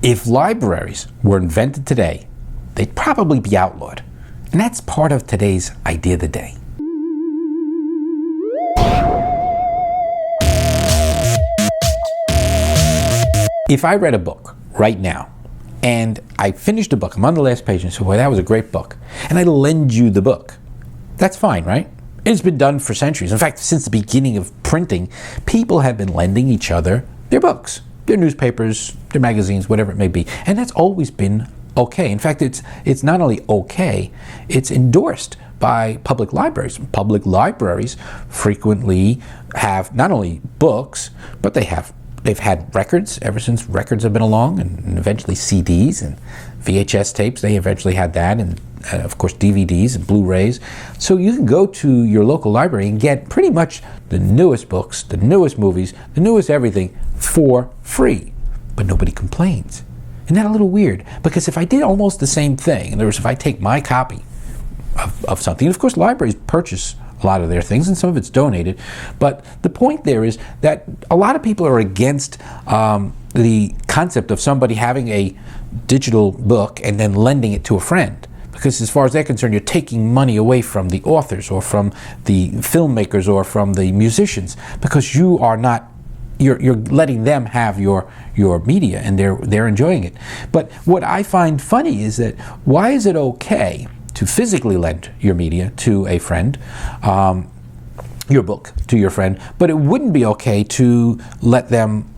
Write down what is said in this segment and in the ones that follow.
If libraries were invented today, they'd probably be outlawed. And that's part of today's idea of the day. If I read a book right now, and I finished the book, I'm on the last page, and I said, well, that was a great book, and I lend you the book, that's fine, right? It's been done for centuries. In fact, since the beginning of printing, people have been lending each other their books, their newspapers, their magazines, whatever it may be. And that's always been okay. In fact, it's not only okay, it's endorsed by public libraries. Public libraries frequently have not only books, but they've had records ever since records have been along, and eventually CDs and VHS tapes. They eventually had that, and of course DVDs and Blu-rays. So you can go to your local library and get pretty much the newest books, the newest movies, the newest everything for free. But nobody complains. Isn't that a little weird? Because if I did almost the same thing, in other words, if I take my copy of something, and of course libraries purchase a lot of their things, and some of it's donated. But the point there is that a lot of people are against the concept of somebody having a digital book and then lending it to a friend. Because as far as they're concerned, you're taking money away from the authors or from the filmmakers or from the musicians, because you are not, you're letting them have your media, and they're enjoying it. But what I find funny is that why is it okay to physically lend your media to a friend, your book to your friend, but it wouldn't be okay to let them,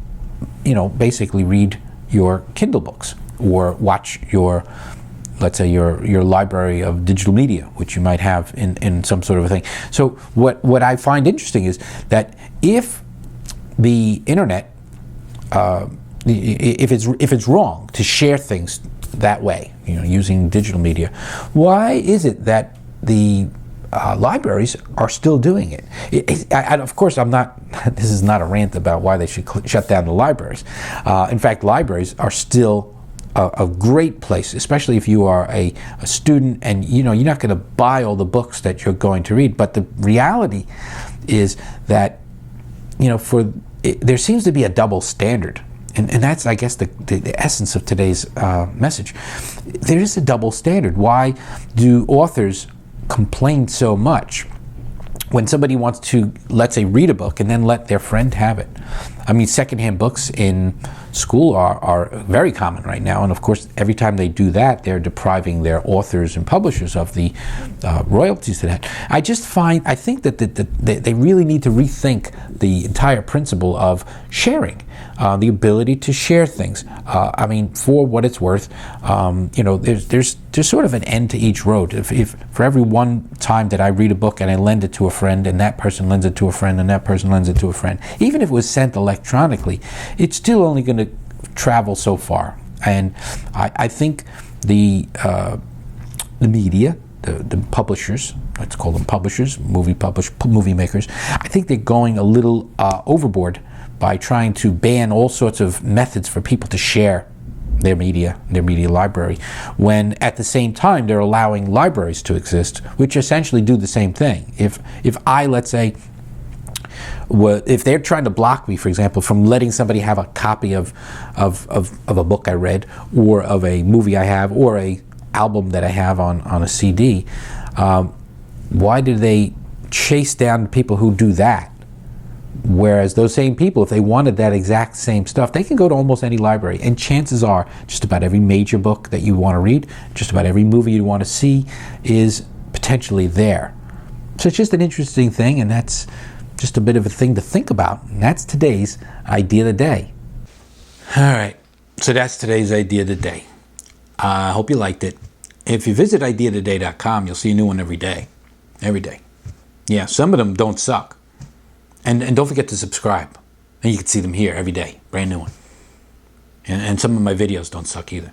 basically read your Kindle books or watch your, let's say, your library of digital media, which you might have in some sort of a thing. So what I find interesting is that if the internet, if it's wrong to share things that way, using digital media, why is it that the libraries are still doing it? Of course, I'm not. This is not a rant about why they should shut down the libraries. In fact, libraries are still a great place, especially if you are a student and you're not going to buy all the books that you're going to read. But the reality is that there seems to be a double standard. And that's, I guess, the essence of today's message. There is a double standard. Why do authors complain so much when somebody wants to, let's say, read a book and then let their friend have it? I mean, secondhand books in school are very common right now. And of course, every time they do that, they're depriving their authors and publishers of the royalties to that. I think that they really need to rethink the entire principle of sharing. The ability to share things. For what it's worth, there's sort of an end to each road. If for every one time that I read a book and I lend it to a friend, and that person lends it to a friend, and that person lends it to a friend, even if it was sent electronically, it's still only going to travel so far. And I think the media, the publishers, let's call them publishers, movie makers, I think they're going a little overboard by trying to ban all sorts of methods for people to share their media library, when at the same time they're allowing libraries to exist, which essentially do the same thing. If I, let's say, if they're trying to block me, for example, from letting somebody have a copy of a book I read, or of a movie I have, or a album that I have on a CD, why do they chase down people who do that? Whereas those same people, if they wanted that exact same stuff, they can go to almost any library, and chances are just about every major book that you want to read, just about every movie you want to see is potentially there. So it's just an interesting thing, and that's just a bit of a thing to think about. And that's today's idea of the day. All right, so that's today's idea of the day. I hope you liked it. If you visit ideaoftheday.com, you'll see a new one every day. Every day. Yeah, some of them don't suck. And don't forget to subscribe. And you can see them here every day. Brand new one. And some of my videos don't suck either.